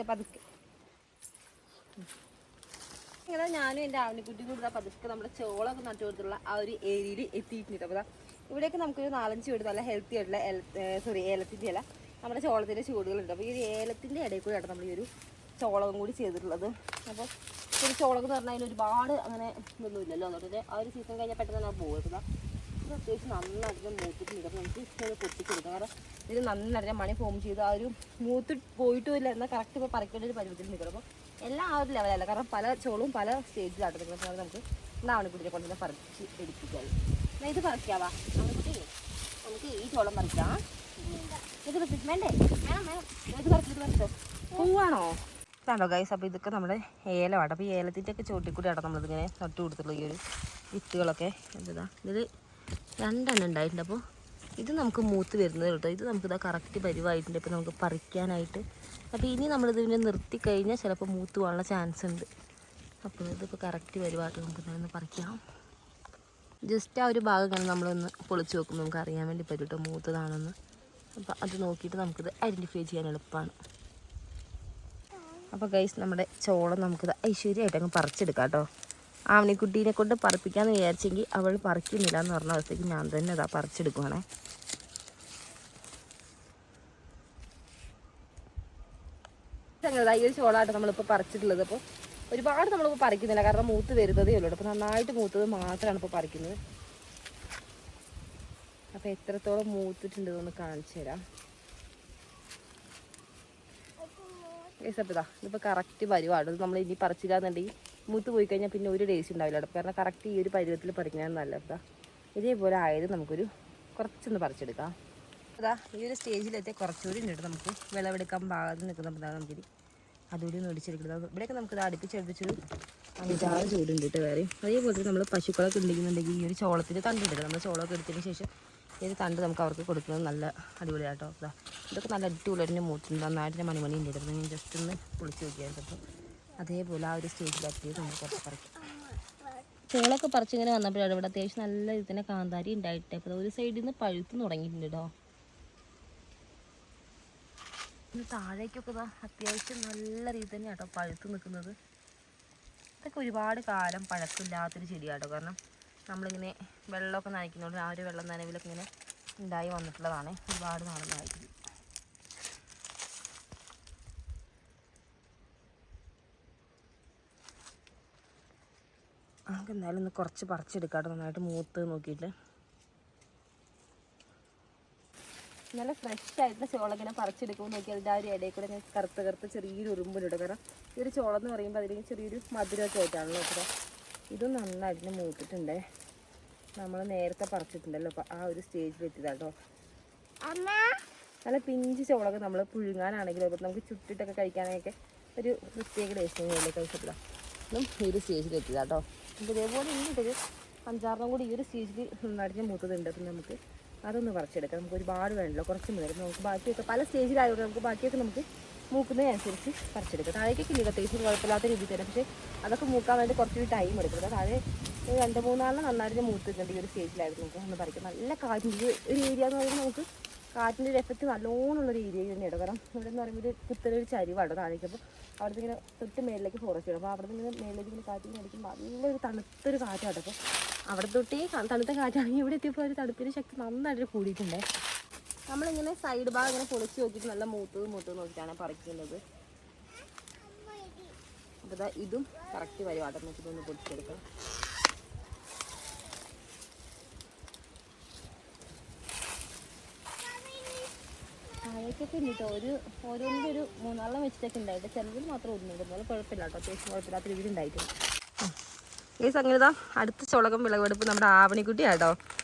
പതുക്കെ ഇങ്ങനെ ഞാനും എൻ്റെ ആവണിക്കുട്ടി കൂടി പതുക്കെ നമ്മുടെ ചോളമൊക്കെ നട്ടു കൊടുത്തുള്ള ആ ഒരു ഏരിയയിൽ എത്തിയിട്ടുണ്ട്. അപ്പോൾ ഇവിടെയൊക്കെ നമുക്കൊരു 4-5 വീട് നല്ല ഹെൽത്തി ആയിട്ടുള്ള ഏലത്തിൻ്റെ ഇല നമ്മുടെ ചോളത്തിൻ്റെ ചൂടുകളുണ്ട്. അപ്പോൾ ഈ ഒരു ഏലത്തിൻ്റെ ഇടയിൽ കൂടെയാണ് നമ്മൾ ഈ ഒരു ചോളകം കൂടി ചെയ്തിട്ടുള്ളത്. അപ്പോൾ ഒരു ചോളം എന്ന് പറഞ്ഞാൽ അതിന് ഒരുപാട് അങ്ങനെ ഇതൊന്നുമില്ലല്ലോ. അതുകൊണ്ട് ആ ഒരു സീസൺ കഴിഞ്ഞാൽ പെട്ടെന്ന് തന്നെ പോകുന്നത്. ഇത് അത്യാവശ്യം നന്നായിട്ട് മൂത്തിട്ടുണ്ട്. അപ്പോൾ നമുക്ക് ഇത് പൊട്ടിച്ചെടുക്കാം. കാരണം ഇത് നന്നായിട്ട് മണി ഫോം ചെയ്ത് ആ ഒരു മൂത്ത് പോയിട്ടുമില്ല എന്നാൽ കറക്റ്റ് ഇപ്പോൾ പറിക്കേണ്ട ഒരു പരുവത്തിൽ നിൽക്കണം. അപ്പോൾ എല്ലാം ആ ഒരു ലെവലല്ല, കാരണം പല ചോളവും പല സ്റ്റേജിലായിട്ട് നിൽക്കുന്നത്. അപ്പോൾ നമുക്ക് ആവണിക്കുട്ടിയെ കൊണ്ട് തന്നെ പറിച്ച് എടുപ്പിക്കാം. എന്നാൽ ഇത് പറിക്കാവാ ആവണിക്കുട്ടി, നമുക്ക് ഈ ചോളം പറിക്കാം. ഇത് വേണ്ടേ? ഇത് പറിച്ചോ. പൂവാണോ? ഇതാണോ ഗൈസ്? അപ്പോൾ ഇതൊക്കെ നമ്മുടെ ഏലമാണ്. അപ്പോൾ ഈ ഏലത്തിൻ്റെയൊക്കെ ചോട്ടിക്കൂടിയാണ് നമ്മളിതിങ്ങനെ നട്ടു കൊടുത്തുള്ളൂ ഈ ഒരു വിത്തുകളൊക്കെ. എന്താ ഇതിൽ 2 എണ്ണം ഉണ്ടായിട്ടുണ്ട്. അപ്പോൾ ഇത് നമുക്ക് മൂത്ത് വരുന്നത് കേട്ടോ. ഇത് നമുക്കിതാ കറക്റ്റ് പരിവായിട്ടുണ്ട്. ഇപ്പോൾ നമുക്ക് പറിക്കാനായിട്ട്. അപ്പോൾ ഇനി നമ്മളിതിനെ നിർത്തിക്കഴിഞ്ഞാൽ ചിലപ്പോൾ മൂത്ത് പോകാനുള്ള ചാൻസ് ഉണ്ട്. അപ്പോൾ ഇതിപ്പോൾ കറക്റ്റ് പരിവായിട്ട് നമുക്ക് തന്നെ പറിക്കാം. ജസ്റ്റ് ആ ഒരു ഭാഗം ഇങ്ങനെ നമ്മളൊന്ന് പൊളിച്ച് വെക്കും, നമുക്ക് അറിയാൻ വേണ്ടി പറ്റും കേട്ടോ മൂത്തതാണെന്ന്. അപ്പോൾ അത് നോക്കിയിട്ട് നമുക്കിത് ഐഡൻറ്റിഫൈ ചെയ്യാൻ എളുപ്പമാണ്. അപ്പോൾ ഗൈസ് നമ്മുടെ ചോളം നമുക്കിത് ഐശ്വര്യമായിട്ട് അങ്ങ് പറിച്ചെടുക്കാം കേട്ടോ. ആവണിക്കുട്ടീനെ കൊണ്ട് പറിപ്പിക്കാമെന്ന് വിചാരിച്ചെങ്കിൽ അവൾ പറിക്കുന്നില്ല എന്ന് പറഞ്ഞ അവസ്ഥയ്ക്ക് ഞാൻ തന്നെ അതാ പറിച്ചെടുക്കുവാണേ. ഈ ഒരു ചോളമായിട്ട് നമ്മളിപ്പോൾ പറിച്ചിട്ടുള്ളത്. അപ്പോൾ ഒരുപാട് നമ്മളിപ്പോൾ പറിക്കുന്നില്ല, കാരണം മൂത്ത് വരുന്നതേ ഉള്ളൂ. അപ്പോൾ നന്നായിട്ട് മൂത്തത് മാത്രമാണ് ഇപ്പോൾ പറിക്കുന്നത്. അപ്പോൾ എത്രത്തോളം മൂത്തിട്ടുണ്ടെന്ന് കാണിച്ചു തരാം. ഇതാ ഇതിപ്പോൾ കറക്റ്റ് വരുവാണ്. ഇത് നമ്മൾ ഇനി പറിച്ചില്ലാന്നുണ്ടെങ്കിൽ മൂത്ത് പോയി കഴിഞ്ഞാൽ പിന്നെ ഒരു ടേസ്റ്റ് ഉണ്ടാവില്ല. കാരണം കറക്റ്റ് ഈ ഒരു പരുവത്തിൽ പറിക്കാനാണ് നല്ലത്. ഇതേപോലെ ആയത് നമുക്കൊരു കുറച്ചൊന്ന് പറിച്ചെടുക്കാം. അതാ ഈ ഒരു സ്റ്റേജിലെത്തി കുറച്ചുകൂടി ഉണ്ട് നമുക്ക് വിളവെടുക്കാൻ പാകത്തിൽ നിൽക്കുന്നതാണ്. നമുക്കിത് അതുകൂടി ഒന്ന് ഒടിച്ചെടുക്കുന്നത്. ഇവിടെയൊക്കെ നമുക്കിത് അടുപ്പിച്ചൊരു 5-6 ചൂടുണ്ട് കേട്ടോ വേറെ. അതേപോലെ തന്നെ നമ്മൾ പശുക്കളൊക്കെ ഉണ്ടെന്നുണ്ടെങ്കിൽ ഈ ഒരു ചോളത്തിൻ്റെ തണ്ടുണ്ട്. നമ്മൾ ചോളമൊക്കെ എടുത്തതിന് ശേഷം ഈ ഒരു തണ്ട് നമുക്ക് അവർക്ക് കൊടുക്കുന്നത് നല്ല അടിപൊളിയാട്ടോ. ഇതൊക്കെ നല്ല അടിപൊളിയായിട്ട് മൂട്ടുണ്ട്. നന്നായിട്ട് മണി ഉണ്ട്. ഞാൻ ജസ്റ്റ് ഒന്ന് പൊളിച്ച് നോക്കിയായിരുന്നു. അപ്പോൾ അതേപോലെ ആ ഒരു സ്റ്റേജിലെത്തിയത് നമുക്ക് കുറച്ച് പറിക്കാം. ചോളമൊക്കെ പറിച്ചിങ്ങനെ വന്നപ്പോഴാണ് ഇവിടെ അത്യാവശ്യം നല്ല രീതിയിൽ തന്നെ കാന്താരി ഉണ്ടായിട്ട്. അപ്പോൾ ഒരു സൈഡിൽ നിന്ന് പഴുത്ത് തുടങ്ങിയിട്ടുണ്ട് കേട്ടോ. ഇന്ന് താഴേക്കൊക്കെ അത്യാവശ്യം നല്ല രീതിയിൽ തന്നെ കേട്ടോ പഴുത്ത് നിൽക്കുന്നത്. ഇതൊക്കെ ഒരുപാട് കാലം പഴക്കമില്ലാത്തൊരു ചെടിയാട്ടോ. കാരണം നമ്മളിങ്ങനെ വെള്ളമൊക്കെ നനയ്ക്കുന്നതുകൊണ്ട് ആ ഒരു വെള്ളം നനവിലൊക്കെ ഇങ്ങനെ ഉണ്ടായി വന്നിട്ടുള്ളതാണ്. ഒരുപാട് നാളായിട്ട്. നമുക്ക് എന്തായാലും ഒന്ന് കുറച്ച് പറിച്ചെടുക്കാട്ടോ, നന്നായിട്ട് മൂത്ത് നോക്കിയിട്ട്. നല്ല ഫ്രഷ് ആയിട്ടുള്ള ചോളം ഇങ്ങനെ പറിച്ചെടുക്കുമ്പോൾ നോക്കി അതിൻ്റെ ആ ഒരു ഇടയിൽ കൂടെ ഇങ്ങനെ കറുത്ത ചെറിയൊരു ഉറുമ്പിലിടും. കാരണം ഈ ഒരു ചോളം എന്ന് പറയുമ്പോൾ അതിലേക്ക് ചെറിയൊരു മധുരമൊക്കെ ആയിട്ടാണല്ലോ. അപ്പോൾ ഇതും നന്നായിട്ട് മൂത്തിട്ടുണ്ട്. നമ്മൾ നേരത്തെ പറിച്ചിട്ടുണ്ടല്ലോ. അപ്പോൾ ആ ഒരു സ്റ്റേജിലെത്തിയതാട്ടോ. നല്ല പിഞ്ച് ചോളമൊക്കെ നമ്മൾ പുഴുങ്ങാനാണെങ്കിലും അപ്പോൾ നമുക്ക് ചുട്ടിട്ടൊക്കെ കഴിക്കാനൊക്കെ ഒരു പ്രത്യേക ടേസ്റ്റിങ്ങല്ലേ കഴിച്ചിട്ടില്ല. ഇതും ഈ ഒരു സ്റ്റേജിലെത്തിയതാട്ടോ. അപ്പോൾ ഇതേപോലെ ഇങ്ങോട്ടൊരു 5-6 കൂടി ഈ ഒരു സ്റ്റേജിൽ നന്നായിട്ട് മൂത്തതുണ്ട്. അപ്പം നമുക്ക് അതൊന്ന് പറിച്ചെടുക്കാം. നമുക്ക് ഒരുപാട് വേണമല്ലോ, കുറച്ച് മതി. നമുക്ക് ബാക്കിയൊക്കെ പല സ്റ്റേജിലായതുകൊണ്ട് നമുക്ക് ബാക്കിയൊക്കെ നമുക്ക് മൂക്കുന്നതിനനുസരിച്ച് പറിച്ചെടുക്കാം. താഴേക്കൊക്കെ ഇല്ല അത്യാവശ്യം കുഴപ്പമില്ലാത്ത രീതിയിൽ തന്നെ. പക്ഷേ അതൊക്കെ മൂക്കാൻ വേണ്ടി കുറച്ചൊരു ടൈം എടുക്കുന്നത്. താഴെ 2-3 നന്നായിട്ട് മൂത്തിട്ടുണ്ട്. ഈ ഒരു സ്റ്റേജിലായിരുന്നു നമുക്ക് ഒന്ന് പറിക്കാം. നല്ല കാറ്റിൻ്റെ ഒരു ഏരിയ എന്ന് പറയുമ്പോൾ നമുക്ക് കാറ്റിൻ്റെ ഒരു എഫക്റ്റ് നല്ലോണമുള്ളൊരു ഏരിയ തന്നെയാണ്. കാരണം ഇവിടെ എന്ന് പറയുമ്പോൾ ഒരു കുത്തലൊരു ചരിവാണ് താഴേക്ക്. അപ്പോൾ അവിടുത്തെ ഇങ്ങനെ തൊട്ട് മേളിലേക്ക് ഫോറസ്റ്റ് ആണ്. അപ്പോൾ അവിടെ നിന്ന് ഇങ്ങനെ മേളിലേക്ക് ഇങ്ങനെ കാറ്റിങ്ങനെ അടിക്കുമ്പോൾ നല്ലൊരു തണുത്തൊരു കാറ്റാണ്. അപ്പോൾ അവിടെ തൊട്ടേ തണുത്ത കാറ്റാണെങ്കിൽ ഇവിടെ എത്തിയപ്പോൾ ഒരു തണുപ്പിൻ്റെ ശക്തി നന്നായിട്ട് കൂടിയിട്ടുണ്ട്. നമ്മളിങ്ങനെ സൈഡ് ഭാഗം ഇങ്ങനെ പൊളിച്ച് നോക്കിയിട്ട് നല്ല മൂത്തത് നോക്കിയിട്ടാണ് പറിക്കുന്നത്. അപ്പോൾ ഇതും കറക്റ്റ് വരും. അവിടെ നോക്കിയിട്ട് ഒന്ന് പൊടിച്ചെടുക്കാം. കുറച്ചൊക്കെ ഉണ്ട് കേട്ടോ. ഓരോന്നിൻ്റെ ഒരു 3-4 വെച്ചിട്ടൊക്കെ ഉണ്ടായിട്ട് ചിലതിൽ മാത്രം ഒന്നുണ്ട്. എന്നാലും കുഴപ്പമില്ല കേട്ടോ, അത്യാവശ്യം കുഴപ്പമില്ലാത്ത രീതിയിൽ ഉണ്ടായിട്ടുണ്ട്. ഈ സംഗീത അടുത്ത ചോളകം വിളവെടുപ്പ് നമ്മുടെ ആവണിക്കുട്ടിയാട്ടോ.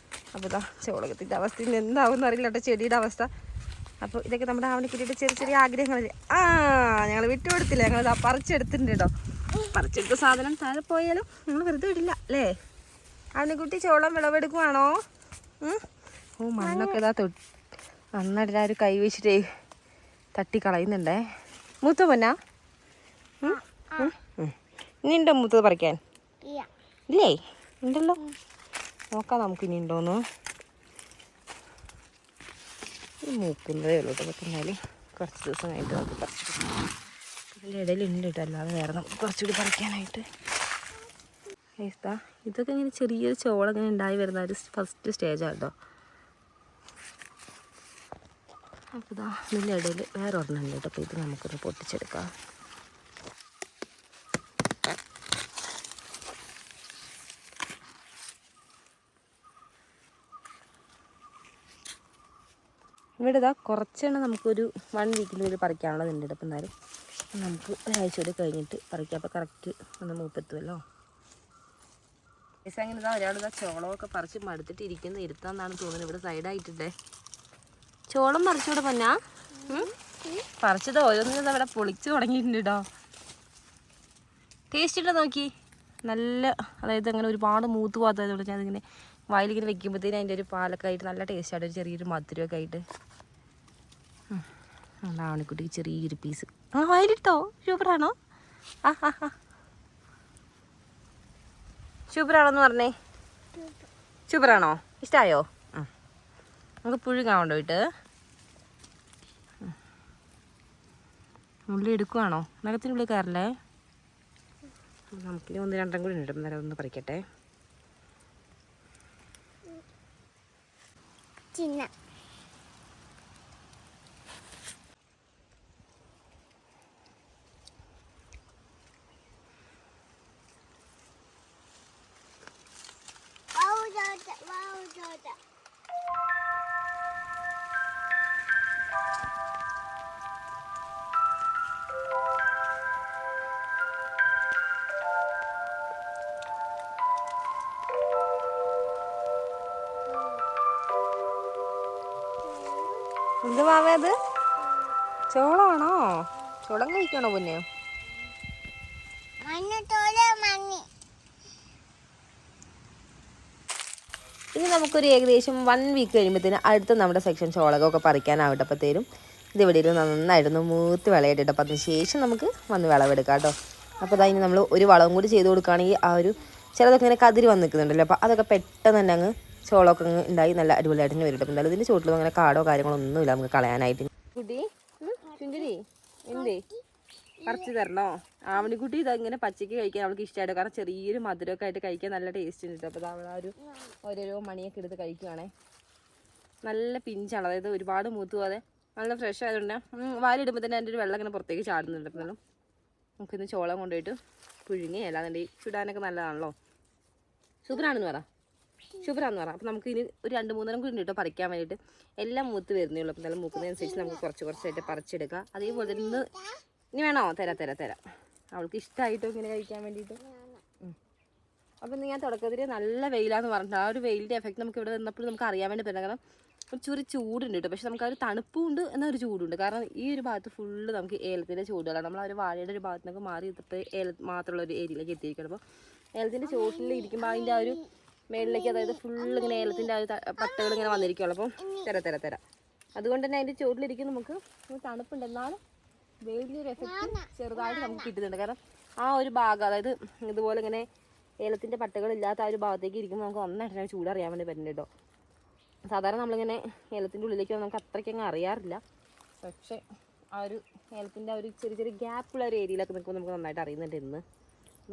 അപ്പോൾ ഇതാ ചോളകത്തിൻ്റെ അവസ്ഥ ഇന്ന് എന്താവും അറിയില്ല കേട്ടോ, ചെടിയുടെ അവസ്ഥ. അപ്പോൾ ഇതൊക്കെ നമ്മുടെ ആവണിക്കുട്ടിയുടെ ചെറിയ ചെറിയ ആഗ്രഹങ്ങൾ. ഞങ്ങൾ വിട്ടുകൊടുത്തില്ല, ഞങ്ങളിതാ പറിച്ചെടുത്തിട്ടുണ്ട് കേട്ടോ. പറിച്ചെടുത്ത സാധനം താഴെ പോയാലും ഞങ്ങൾ വെറുതെ വിടില്ല അല്ലേ. ആവണിക്കുട്ടി ചോളം വിളവെടുക്കുവാണോ? ഓ മണ്ണൊക്കെ ഇതാ നന്നായിട്ട് ഒരു കൈ വെച്ചിട്ട് തട്ടിക്കളയുന്നുണ്ടേ. മൂത്ത പൊന്നാ ഇനി ഉണ്ടോ മൂത്തത് പറിക്കാൻ? ഇല്ലേ, ഉണ്ടല്ലോ. നോക്കാം നമുക്ക് ഇനി ഉണ്ടോന്ന്. മൂക്കുന്നതേ ഉള്ളൂ കേട്ടോ. എന്നാലും കുറച്ച് ദിവസം കഴിഞ്ഞിട്ട് നമുക്ക് പറിച്ചെടുക്കാം. ഇതിൻ്റെ ഇടയിൽ ഉണ്ട് കേട്ടോ, അല്ലാതെ വേറെ നമുക്ക് കുറച്ചുകൂടി പറിക്കാനായിട്ട്. ഇതൊക്കെ ഇങ്ങനെ ചെറിയൊരു ചോളം ഇങ്ങനെ ഉണ്ടായി വരുന്ന ഒരു ഫസ്റ്റ് സ്റ്റേജാണ് കേട്ടോ. അപ്പോൾ ഇതാ ഇതിൻ്റെ ഇടയിൽ വേറെ ഒരെണ്ണം ഉണ്ട് കേട്ടോ. അപ്പോൾ ഇത് നമുക്കൊന്ന് പൊട്ടിച്ചെടുക്കാം. ഇവിടെ ഇതാ കുറച്ചെണ്ണം നമുക്കൊരു 1 വീക്കിനുള്ളിൽ പറിക്കാനുള്ളതുണ്ട് കേട്ടോ. അപ്പം എന്നാലും നമുക്ക് ഒരാഴ്ച കൂടി കഴിഞ്ഞിട്ട് പറിക്കാം. അപ്പോൾ കറക്റ്റ് ഒന്ന് മൂപ്പെത്തുമല്ലോ. അങ്ങനെ ഇതാ ഒരാളിതാ ചോളമൊക്കെ പറിച്ച് മടുത്തിട്ട് ഇരുത്താന്നാണ് തോന്നുന്നത്. ഇവിടെ സൈഡായിട്ടിട്ടേ ചോളം പറിച്ചുകൂടെ പൊന്നാ? പറിച്ചത് ഓരോന്നിനും ഇവിടെ പൊളിച്ച് തുടങ്ങിയിട്ടുണ്ട് കേട്ടോ. ടേസ്റ്റ് ഇട്ടോ നോക്കി, നല്ല, അതായത് അങ്ങനെ ഒരുപാട് മൂത്ത് പോകാത്തതുകൊണ്ട് ഞാൻ അതിങ്ങനെ വായിലിങ്ങനെ വെക്കുമ്പോഴത്തേനും അതിൻ്റെ ഒരു പാലൊക്കെ ആയിട്ട് നല്ല ടേസ്റ്റായിട്ട് ഒരു ചെറിയൊരു മധുരമൊക്കെ ആയിട്ട്. ആവണിക്കുട്ടിക്ക് ചെറിയൊരു പീസ് വായിലിട്ടോ. സൂപ്പറാണോ? സൂപ്പറാണോന്ന് പറഞ്ഞേ. സൂപ്പറാണോ? ഇഷ്ടമായോ? നമുക്ക് പുഴുങ്ങാൻ കൊണ്ടുപോയിട്ട് ഉള്ളി എടുക്കുവാണോ? നഖത്തിനുള്ളിൽ കയറല്ലേ? നമുക്കിനി 1-2 കൂടി ഉണ്ട്. അന്നേരം ഒന്ന് പറിക്കട്ടെ. എന്ത് മാവേ അത്? ചോളമാണോ? ചോളം കഴിക്കണോ പൊന്നെ? ഇനി നമുക്കൊരു ഏകദേശം 1 വീക്ക് കഴിയുമ്പോഴത്തേന് അടുത്ത നമ്മുടെ സെക്ഷൻ ചോളകമൊക്കെ പറിക്കാനാവട്ടപ്പോഴത്തേനും ഇതിവിടെ ഇരുന്ന് നന്നായിട്ടൊന്ന് മൂത്ത് വിളയിട്ടിട്ട് അപ്പം അതിന് ശേഷം നമുക്ക് വന്ന് വിളവെടുക്കാം കേട്ടോ. അപ്പോൾ അതിന് നമ്മൾ ഒരു വളവും കൂടി ചെയ്ത് കൊടുക്കുകയാണെങ്കിൽ ആ ഒരു ചിലതൊക്കെ ഇങ്ങനെ കതിരി വന്ന് നിൽക്കുന്നുണ്ടല്ലോ. അപ്പോൾ അതൊക്കെ പെട്ടെന്ന് തന്നെ അങ്ങ് ചോളമൊക്കെ അങ്ങ് ഉണ്ടായി നല്ല അടിപൊളിയായിട്ട് തന്നെ വരും. എന്തായാലും ഇതിൻ്റെ ചുവട്ടിലും അങ്ങനെ കാടോ കാര്യങ്ങളോ ഒന്നുമില്ല നമുക്ക് കളയാനായിട്ട്. കുട്ടി ചുഞ്ചിരി എന്തേ പറിച്ച് തരണോ? ആവണിക്കുട്ടി ഇതങ്ങനെ പച്ചയ്ക്ക് കഴിക്കാൻ അവൾക്ക് ഇഷ്ടമായിട്ട്, കാരണം ചെറിയൊരു മധുരമൊക്കെ ആയിട്ട് കഴിക്കാൻ നല്ല ടേസ്റ്റ് ഉണ്ട്. അപ്പോൾ അവൾ ആ ഒരു ഓരോരോ മണിയൊക്കെ എടുത്ത് കഴിക്കുകയാണേ. നല്ല പിഞ്ചാണ്, അതായത് ഒരുപാട് മൂത്ത് പോകാതെ നല്ല ഫ്രഷ് ആയതുകൊണ്ട് വാലിടുമ്പോൾ തന്നെ അതിൻ്റെ ഒരു വെള്ളം ഇങ്ങനെ പുറത്തേക്ക് ചാടുന്നുണ്ട്. എന്നാലും നമുക്കിന്ന് ചോളം കൊണ്ടുപോയിട്ട് പുഴുങ്ങി അല്ലാന്നുണ്ടെങ്കിൽ ചുടാനൊക്കെ നല്ലതാണല്ലോ. സൂപ്പറാണെന്ന് പറ, സൂപ്പറാണെന്ന് പറ. അപ്പോൾ നമുക്ക് ഇനി ഒരു 2-3 കൂടി ഉണ്ട് കേട്ടോ പറിക്കാൻ വേണ്ടിയിട്ട്. എല്ലാം മൂത്ത് വരുന്നേ ഉള്ളൂ. അപ്പോൾ നല്ല മൂക്കുന്നതനുസരിച്ച് നമുക്ക് കുറച്ചായിട്ട് പറിച്ചെടുക്കാം. അതേപോലെ തന്നെ ഇനി വേണോ? തരാം. അവൾക്ക് ഇഷ്ടമായിട്ടോ ഇങ്ങനെ കഴിക്കാൻ വേണ്ടിയിട്ട്. അപ്പം ഇന്ന് ഞാൻ തുടക്കത്തിൽ നല്ല വെയിലാന്ന് പറഞ്ഞിട്ട് ആ ഒരു വെയിലിൻ്റെ എഫക്റ്റ് നമുക്ക് ഇവിടെ നിന്നപ്പോൾ നമുക്ക് അറിയാൻ വേണ്ടി പറ്റില്ല. കാരണം ഒരു ചൂടുണ്ട് കേട്ടോ. പക്ഷെ നമുക്ക് ആ ഒരു തണുപ്പുണ്ട് എന്നൊരു ചൂടുണ്ട്. കാരണം ഈ ഒരു ഭാഗത്ത് ഫുള്ള് നമുക്ക് ഏലത്തിൻ്റെ ചൂടുകളാണ്. നമ്മൾ ആ ഒരു വാഴയുടെ ഒരു ഭാഗത്തുനിന്നൊക്കെ മാറി ഇതിപ്പോൾ മാത്രമുള്ള ഒരു ഏരിയയിലേക്ക് എത്തിയിരിക്കണം. അപ്പോൾ ഏലത്തിൻ്റെ ചോട്ടിൽ ഇരിക്കുമ്പോൾ അതിൻ്റെ ആ ഒരു മേളിലേക്ക്, അതായത് ഫുള്ള് ഇങ്ങനെ ഏലത്തിൻ്റെ ആ ഒരു പട്ടകൾ ഇങ്ങനെ വന്നിരിക്കുകയുള്ളൂ. അപ്പം തരാം. അതുകൊണ്ട് തന്നെ അതിൻ്റെ ചോട്ടിലിരിക്കും നമുക്ക് തണുപ്പുണ്ട്. എന്നാലും വെയിലിൻ്റെ ഒരു എഫക്റ്റ് ചെറുതായിട്ട് നമുക്ക് കിട്ടുന്നുണ്ട്. കാരണം ആ ഒരു ഭാഗം, അതായത് ഇതുപോലെ ഇങ്ങനെ ഏലത്തിൻ്റെ പട്ടകളില്ലാത്ത ആ ഒരു ഭാഗത്തേക്ക് ഇരിക്കുമ്പോൾ നമുക്ക് നന്നായിട്ട് ചൂട് അറിയാൻ വേണ്ടി പറ്റുന്നുണ്ട് കേട്ടോ. സാധാരണ നമ്മളിങ്ങനെ ഏലത്തിൻ്റെ ഉള്ളിലേക്ക് നമുക്ക് അത്രയ്ക്കങ്ങ് അറിയാറില്ല. പക്ഷേ ആ ഒരു ഏലത്തിൻ്റെ ആ ഒരു ചെറിയ ഗ്യാപ്പുള്ള ഒരു ഏരിയയിലൊക്കെ നിൽക്കുമ്പോൾ നമുക്ക് നന്നായിട്ട് അറിയുന്നുണ്ട്. ഇന്ന്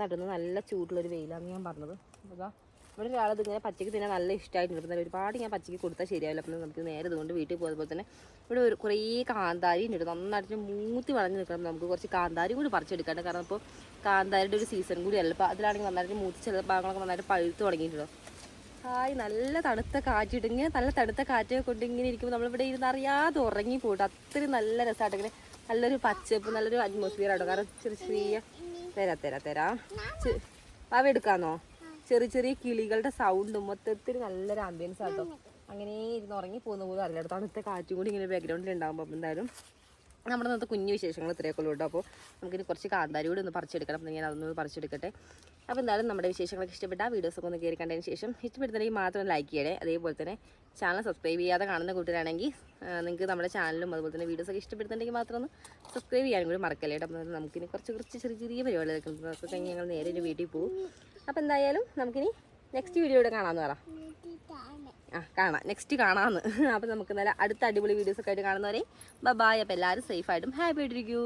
നടുന്ന് നല്ല ചൂടുള്ളൊരു വെയിലാണെന്ന് ഞാൻ പറഞ്ഞത്. അപ്പോൾ ഇവിടെ ഒരാളത് ഇങ്ങനെ പച്ചയ്ക്ക് തിന്നാൻ നല്ല ഇഷ്ടമായിട്ടുണ്ട്. അപ്പം ഒരുപാട് ഞാൻ പച്ചയ്ക്ക് കൊടുത്താൽ ശരിയാവില്ല. അപ്പം നമുക്ക് നേരെ ഇതുകൊണ്ട് വീട്ടിൽ പോയതുപോലെ തന്നെ ഇവിടെ കുറേ കാന്താരി ഉണ്ട്. നന്നായിട്ട് മൂത്തി വളഞ്ഞ് നിൽക്കണം. നമുക്ക് കുറച്ച് കാന്താരി കൂടി പറിച്ചെടുക്കാണ്ട്. കാരണം ഇപ്പോൾ കാന്താരിയുടെ ഒരു സീസൺ കൂടി അല്ല. അപ്പോൾ അതിലാണെങ്കിൽ നന്നായിട്ട് മൂത്തി ചില ഭാഗങ്ങളൊക്കെ നന്നായിട്ട് പഴുത്ത് തുടങ്ങിയിട്ടുണ്ടോ. ഹായ്, നല്ല തണുത്ത കാറ്റിട്ട് ഇങ്ങനെ നല്ല തണുത്ത കാറ്റൊക്കെ കൊണ്ട് ഇങ്ങനെ ഇരിക്കുമ്പോൾ നമ്മളിവിടെ ഇരുന്ന് അറിയാതെ ഉറങ്ങി പോയിട്ട് അത്രയും നല്ല രസമായിട്ട് ഇങ്ങനെ നല്ലൊരു പച്ചപ്പ് നല്ലൊരു അറ്റ്മോസ്ഫിയർ ആട്ടോ. കാരണം ചെറിയ ചെറിയ തരാം അവ എടുക്കാന്നോ ചെറിയ ചെറിയ കിളികളുടെ സൗണ്ടും മൊത്തത്തിൽ നല്ലൊരു ആംബിയൻസ് ആട്ടോ. അങ്ങനെ ഇരുന്ന് ഉറങ്ങി പോകുന്ന പോലും അറിയില്ല. തണുത്ത കാറ്റും കൂടി ഇങ്ങനെ ബാക്ക്ഗ്രൗണ്ടിൽ ഉണ്ടാകുമ്പോൾ എന്തായാലും നമ്മുടെ ഇന്നത്തെ കുഞ്ഞു വിശേഷങ്ങൾ ഇത്രയൊക്കെ ഉള്ളൂ കേട്ടോ. അപ്പോൾ നമുക്കിനി കുറച്ച് കാന്താരി കൂടി ഒന്ന് പറിച്ചെടുക്കണം. അപ്പം ഞാൻ അതൊന്ന് പറിച്ചെടുക്കട്ടെ. അപ്പോൾ എന്തായാലും നമ്മുടെ വിശേഷങ്ങളൊക്കെ ഇഷ്ടപ്പെട്ട വീഡിയോസൊക്കെ ഒന്ന് കയറി കണ്ടതിന് ശേഷം ഇഷ്ടപ്പെടുന്നെങ്കിൽ മാത്രം ലൈക്ക് ചെയ്യണേ. അതേപോലെ തന്നെ ചാനൽ സബ്സ്ക്രൈബ് ചെയ്യാതെ കാണുന്ന കൂട്ടുകാരാണെങ്കിൽ നിങ്ങൾക്ക് നമ്മുടെ ചാനലും അതുപോലെ തന്നെ വീഡിയോസൊക്കെ ഇഷ്ടപ്പെടുന്നുണ്ടെങ്കിൽ മാത്രം ഒന്ന് സബ്സ്ക്രൈബ് ചെയ്യാനും കൂടി മറക്കല്ലേ. അപ്പം നമുക്കിനി കുറച്ച് ചെറിയ ചെറിയ പരിപാടികളൊക്കെ അതൊക്കെ കഴിഞ്ഞ് ഞങ്ങൾ നേരെ ഒരു വീട്ടിൽ പോകും. അപ്പോൾ എന്തായാലും നമുക്കിനി നെക്സ്റ്റ് വീഡിയോയുടെ കാണാമെന്ന് പറ. കാണാം, നെക്സ്റ്റ് കാണാമെന്ന്. അപ്പോൾ നമുക്ക് നല്ല അടുത്ത അടിപൊളി വീഡിയോസൊക്കെ ആയിട്ട് കാണുന്നവരെ ബൈ. അപ്പോൾ എല്ലാവരും സേഫായിട്ടും ഹാപ്പി ആയിട്ടിരിക്കൂ.